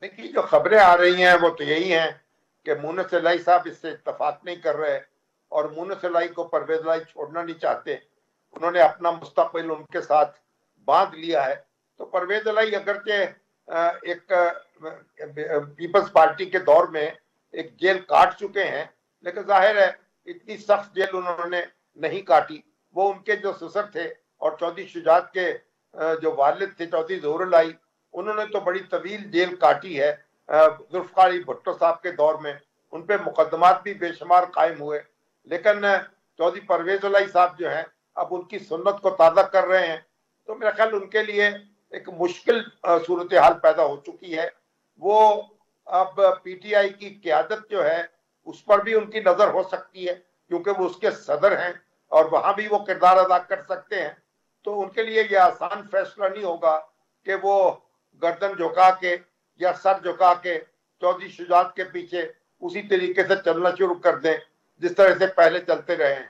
देखिए, जो खबरें आ रही हैं वो तो यही हैं कि मुनस इलाही साहब इससे इत्तेफाक नहीं कर रहे और मुनस इलाही को परवेज इलाही छोड़ना नहीं चाहते। उन्होंने अपना मुस्तकबिल उनके साथ बांध लिया है। तो परवेज इलाही अगरचे एक पीपल्स पार्टी के दौर में एक जेल काट चुके हैं, लेकिन जाहिर है इतनी सख्त जेल उन्होंने नहीं काटी। वो उनके जो ससुर थे और चौधरी शुजात के जो वालिद थे चौधरी ज़हूर इलाही, उन्होंने तो बड़ी तवील जेल काटी है। जुल्फ़िकार अली भुट्टो साहब के दौर में उन पे मुकदमात भी बेशुमार कायम हुए, लेकिन चौधरी परवेज इलाही साहब जो हैं अब उनकी सुन्नत को ताज़ा कर रहे हैं। तो मेरा ख्याल उनके लिए एक मुश्किल सूरत हाल पैदा हो चुकी है। वो अब पीटीआई की क्यादत जो है उस पर भी उनकी नजर हो सकती है, क्योंकि वो उसके सदर हैं और वहां भी वो किरदार अदा कर सकते हैं। तो उनके लिए यह आसान फैसला नहीं होगा कि वो गर्दन झुका के या सर झुका के चौधरी शुजात के पीछे उसी तरीके से चलना शुरू कर दें जिस तरह से पहले चलते रहे हैं।